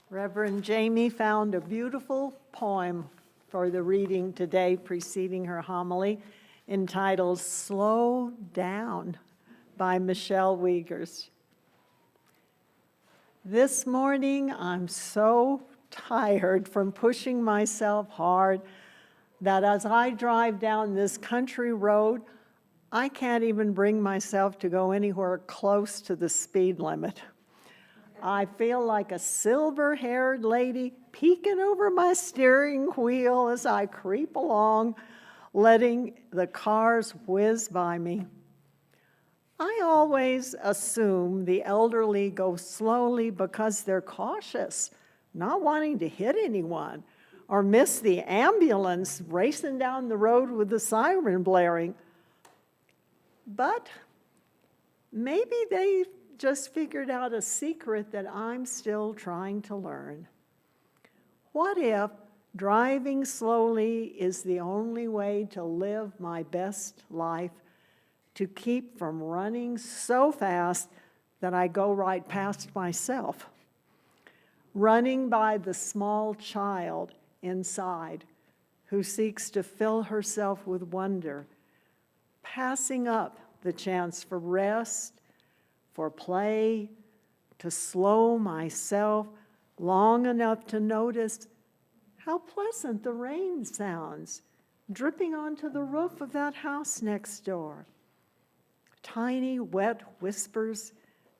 Reverend Jamie found a beautiful poem for the reading today preceding her homily entitled Slow Down by Michelle Wiegers. This morning I'm so tired from pushing myself hard that as I drive down this country road, I can't even bring myself to go anywhere close to the speed limit. I feel like a silver-haired lady peeking over my steering wheel as I creep along, letting the cars whiz by me. I always assume the elderly go slowly because they're cautious, not wanting to hit anyone, or miss the ambulance racing down the road with the siren blaring. But maybe they've just figured out a secret that I'm still trying to learn. What if driving slowly is the only way to live my best life, to keep from running so fast that I go right past myself? Running by the small child inside who seeks to fill herself with wonder, passing up the chance for rest, for play, to slow myself long enough to notice how pleasant the rain sounds dripping onto the roof of that house next door. Tiny wet whispers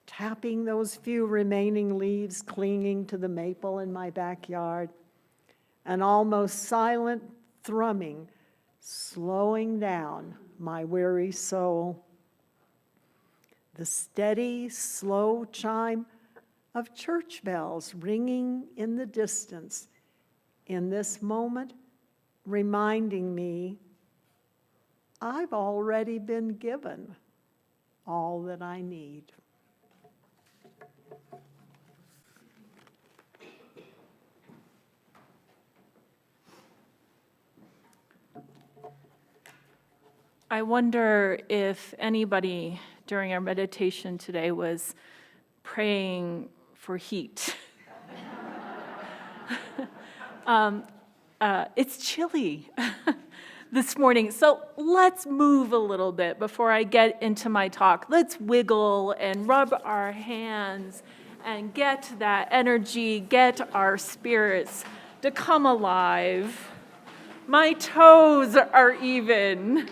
tapping those few remaining leaves clinging to the maple in my backyard. An almost silent thrumming slowing down my weary soul. The steady, slow chime of church bells ringing in the distance in this moment, reminding me I've already been given all that I need. I wonder if anybody during our meditation today was praying for heat. It's chilly this morning, so let's move a little bit before I get into my talk. Let's wiggle and rub our hands and get that energy, get our spirits to come alive. My toes are even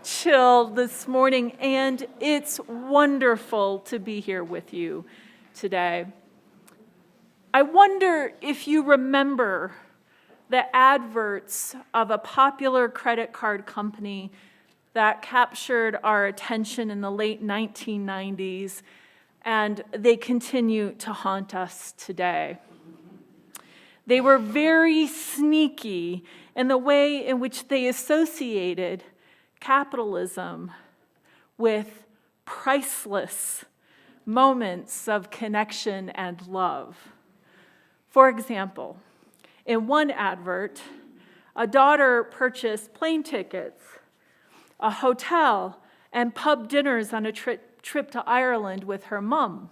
chilled this morning, and it's wonderful to be here with you today. I wonder if you remember the adverts of a popular credit card company that captured our attention in the late 1990s, and they continue to haunt us today. They were very sneaky in the way in which they associated capitalism with priceless moments of connection and love. For example, in one advert, a daughter purchased plane tickets, a hotel, and pub dinners on a trip to Ireland with her mom.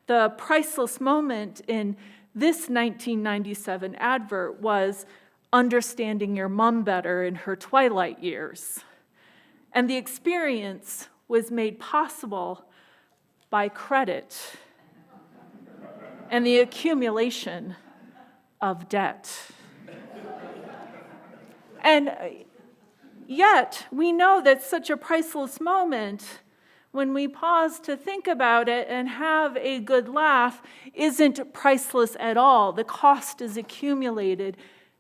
The priceless moment in this 1997 advert was understanding your mom better in her twilight years. And the experience was made possible by credit and the accumulation of debt. And yet, we know that such a priceless moment, when we pause to think about it and have a good laugh, isn't priceless at all. The cost is accumulated.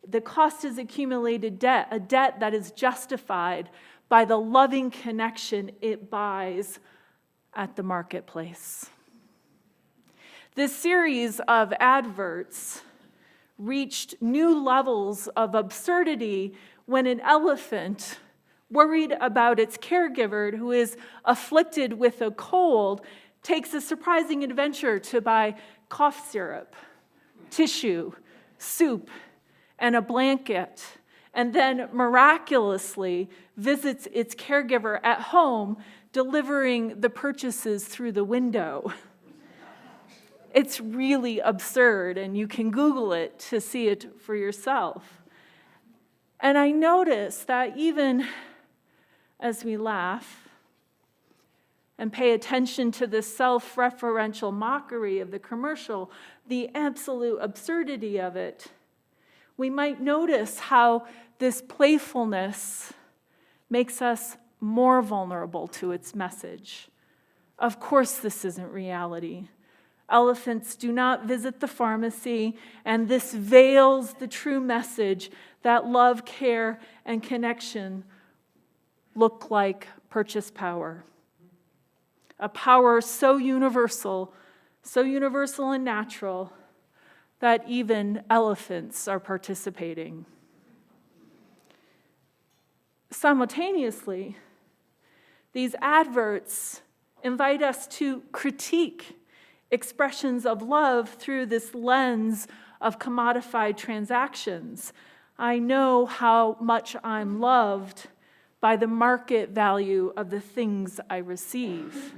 The cost is accumulated debt, a debt that is justified by the loving connection it buys at the marketplace. This series of adverts reached new levels of absurdity when an elephant, worried about its caregiver who is afflicted with a cold, takes a surprising adventure to buy cough syrup, tissue, soup, and a blanket, and then miraculously visits its caregiver at home, delivering the purchases through the window. It's really absurd, and you can Google it to see it for yourself. And I notice that even as we laugh and pay attention to the self-referential mockery of the commercial, the absolute absurdity of it, we might notice how this playfulness makes us more vulnerable to its message. Of course, this isn't reality. Elephants do not visit the pharmacy, and this veils the true message that love, care, and connection look like purchase power. A power so universal and natural, that even elephants are participating. Simultaneously, these adverts invite us to critique expressions of love through this lens of commodified transactions. I know how much I'm loved by the market value of the things I receive.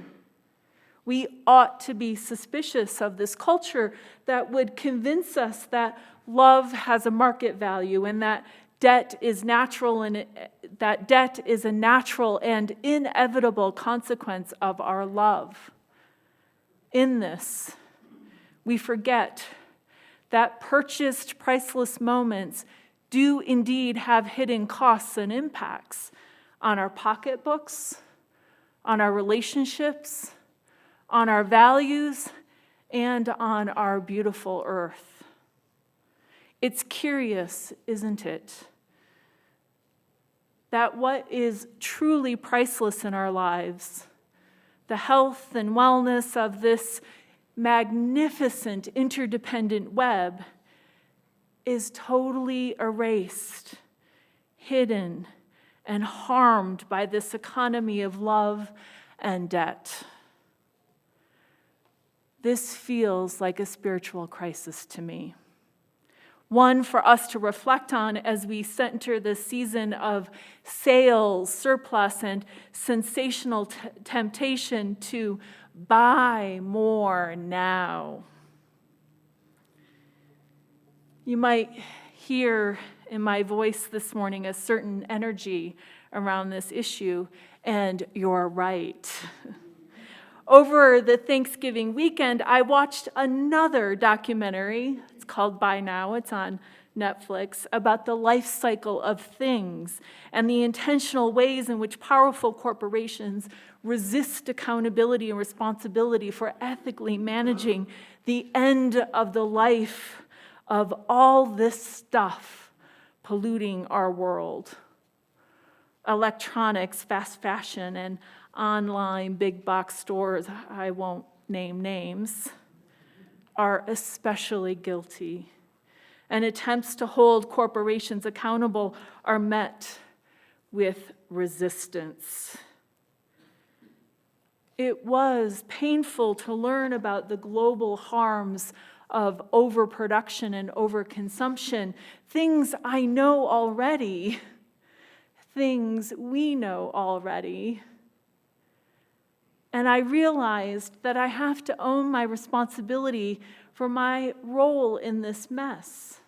We ought to be suspicious of this culture that would convince us that love has a market value and that debt is natural, and that debt is a natural and inevitable consequence of our love. In this, we forget that purchased priceless moments do indeed have hidden costs and impacts on our pocketbooks, on our relationships, on our values, and on our beautiful earth. It's curious, isn't it, that what is truly priceless in our lives, the health and wellness of this magnificent interdependent web, is totally erased, hidden, and harmed by this economy of love and debt. This feels like a spiritual crisis to me. One for us to reflect on as we enter this season of sales, surplus, and sensational temptation to buy more now. You might hear in my voice this morning a certain energy around this issue, and you're right. Over the Thanksgiving weekend, I watched another documentary. It's called Buy Now. It's on Netflix, about the life cycle of things and the intentional ways in which powerful corporations resist accountability and responsibility for ethically managing the end of the life of all this stuff polluting our world. Electronics, fast fashion, and online big box stores, I won't name names, are especially guilty. And attempts to hold corporations accountable are met with resistance. It was painful to learn about the global harms of overproduction and overconsumption, things I know already, things we know already. And I realized that I have to own my responsibility for my role in this mess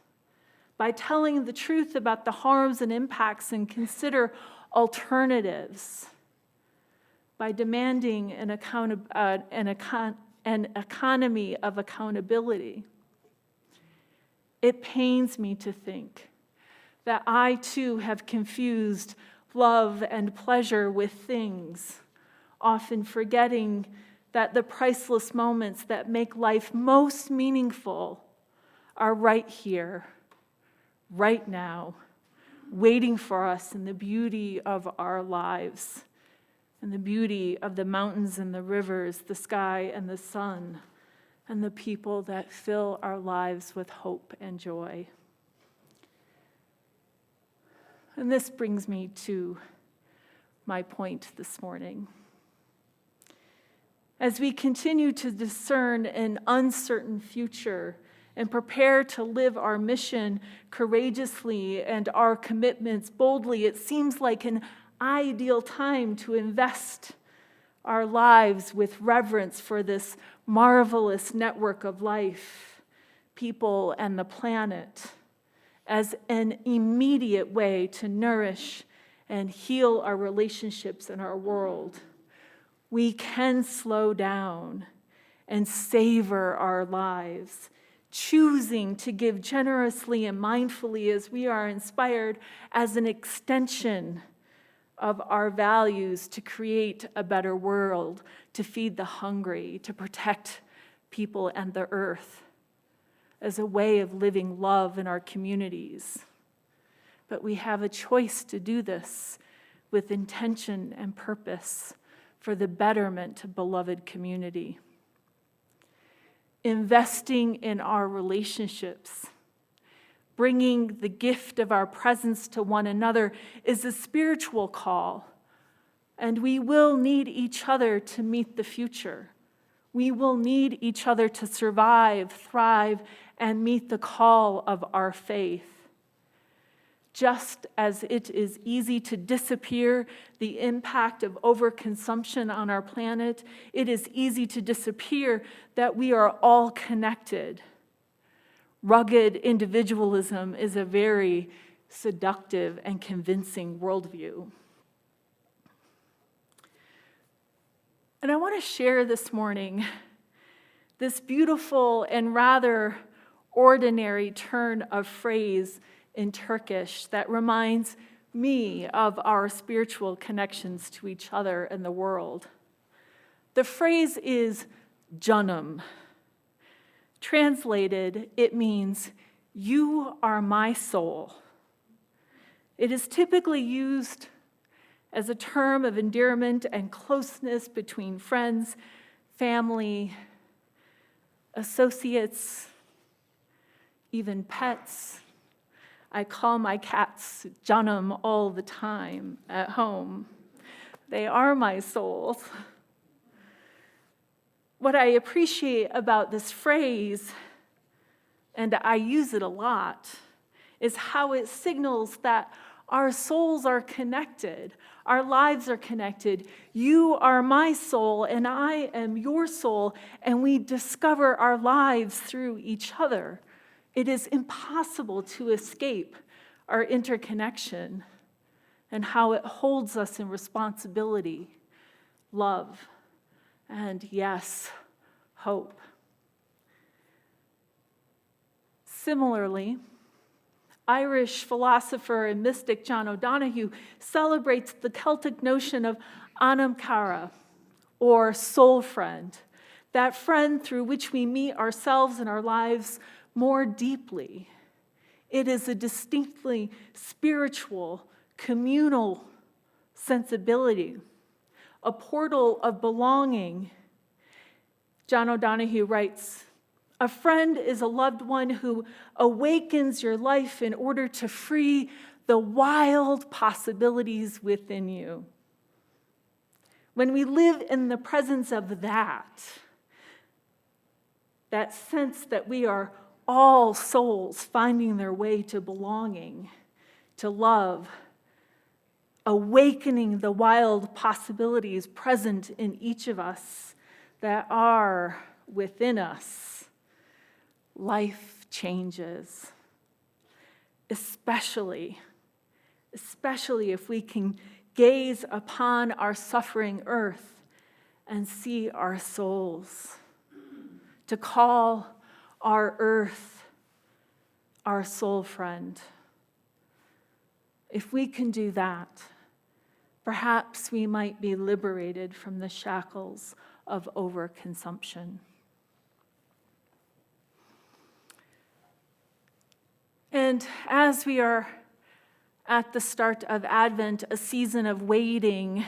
by telling the truth about the harms and impacts and consider alternatives, by demanding an economy of accountability. It pains me to think that I too have confused love and pleasure with things, often forgetting that the priceless moments that make life most meaningful are right here, right now, waiting for us in the beauty of our lives, and the beauty of the mountains and the rivers, the sky and the sun, and the people that fill our lives with hope and joy. And this brings me to my point this morning. As we continue to discern an uncertain future and prepare to live our mission courageously and our commitments boldly, it seems like an ideal time to invest our lives with reverence for this marvelous network of life, people, and the planet as an immediate way to nourish and heal our relationships in our world. We can slow down and savor our lives, choosing to give generously and mindfully as we are inspired as an extension of our values to create a better world, to feed the hungry, to protect people and the earth, as a way of living love in our communities. But we have a choice to do this with intention and purpose for the betterment of beloved community. Investing in our relationships, bringing the gift of our presence to one another is a spiritual call, and we will need each other to meet the future. We will need each other to survive, thrive, and meet the call of our faith. Just as it is easy to disappear the impact of overconsumption on our planet, it is easy to disappear that we are all connected. Rugged individualism is a very seductive and convincing worldview. And I want to share this morning this beautiful and rather ordinary turn of phrase in Turkish that reminds me of our spiritual connections to each other and the world. The phrase is canım. Translated, it means, "You are my soul." It is typically used as a term of endearment and closeness between friends, family, associates, even pets. I call my cats canım all the time at home. They are my souls. What I appreciate about this phrase, and I use it a lot, is how it signals that our souls are connected. Our lives are connected. You are my soul, and I am your soul, and we discover our lives through each other. It is impossible to escape our interconnection and how it holds us in responsibility, love, and yes, hope. Similarly, Irish philosopher and mystic John O'Donohue celebrates the Celtic notion of anam cara, or soul friend, that friend through which we meet ourselves and our lives more deeply. It is a distinctly spiritual, communal sensibility, a portal of belonging. John O'Donohue writes, "A friend is a loved one who awakens your life in order to free the wild possibilities within you." When we live in the presence of that sense that we are all souls finding their way to belonging, to love, awakening the wild possibilities present in each of us that are within us, life changes, especially if we can gaze upon our suffering earth and see our souls, to call our earth our soul friend. If we can do that, perhaps we might be liberated from the shackles of overconsumption. And as we are at the start of Advent, a season of waiting,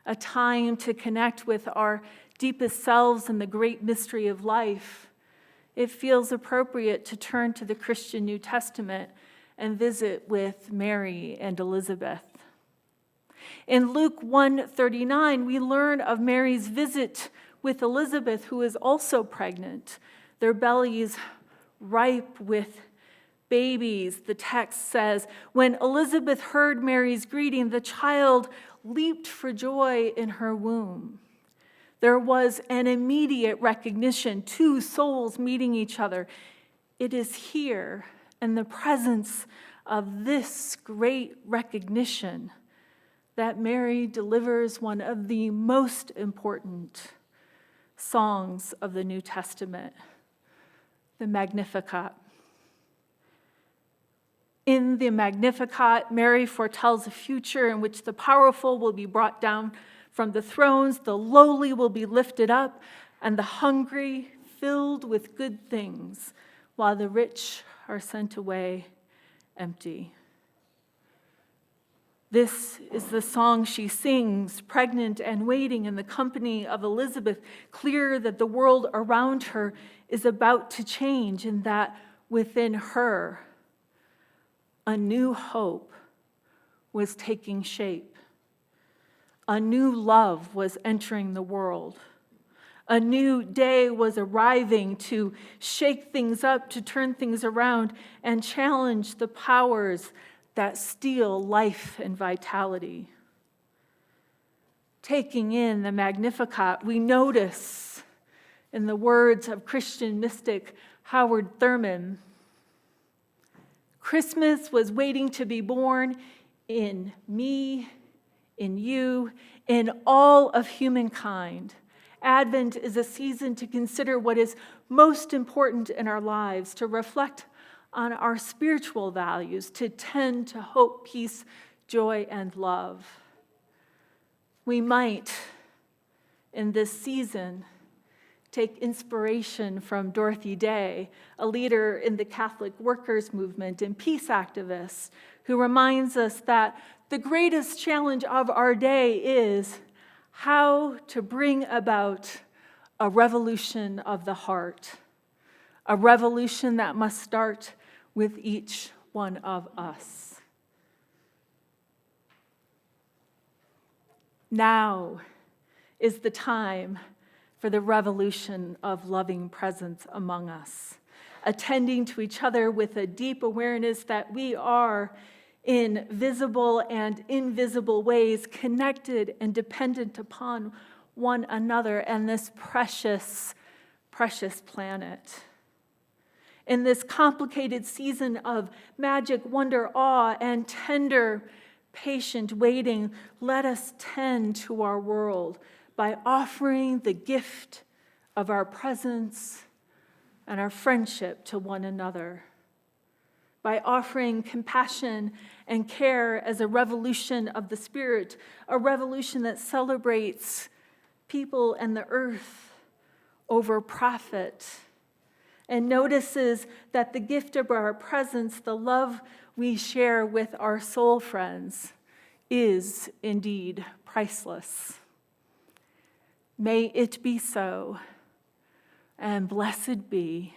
a time to connect with our deepest selves in the great mystery of life, it feels appropriate to turn to the Christian New Testament and visit with Mary and Elizabeth. In Luke 1:39, we learn of Mary's visit with Elizabeth, who is also pregnant, their bellies ripe with babies. The text says, "When Elizabeth heard Mary's greeting, the child leaped for joy in her womb." There was an immediate recognition, two souls meeting each other. It is here, in the presence of this great recognition, that Mary delivers one of the most important songs of the New Testament, the Magnificat. In the Magnificat, Mary foretells a future in which the powerful will be brought down from the thrones, the lowly will be lifted up, and the hungry filled with good things, while the rich are sent away empty. This is the song she sings, pregnant and waiting in the company of Elizabeth, clear that the world around her is about to change and that within her, a new hope was taking shape. A new love was entering the world. A new day was arriving to shake things up, to turn things around, and challenge the powers that steal life and vitality. Taking in the Magnificat, we notice, in the words of Christian mystic Howard Thurman, Christmas was waiting to be born in me, in you, in all of humankind. Advent is a season to consider what is most important in our lives, to reflect on our spiritual values, to tend to hope, peace, joy, and love. We might, in this season, take inspiration from Dorothy Day, a leader in the Catholic workers' movement and peace activist, who reminds us that the greatest challenge of our day is how to bring about a revolution of the heart, a revolution that must start with each one of us. Now is the time for the revolution of loving presence among us, attending to each other with a deep awareness that we are, in visible and invisible ways, connected and dependent upon one another and this precious, precious planet. In this complicated season of magic, wonder, awe, and tender, patient waiting, let us tend to our world by offering the gift of our presence and our friendship to one another, by offering compassion and care as a revolution of the Spirit, a revolution that celebrates people and the earth over profit, and notices that the gift of our presence, the love we share with our soul friends, is indeed priceless. May it be so, and blessed be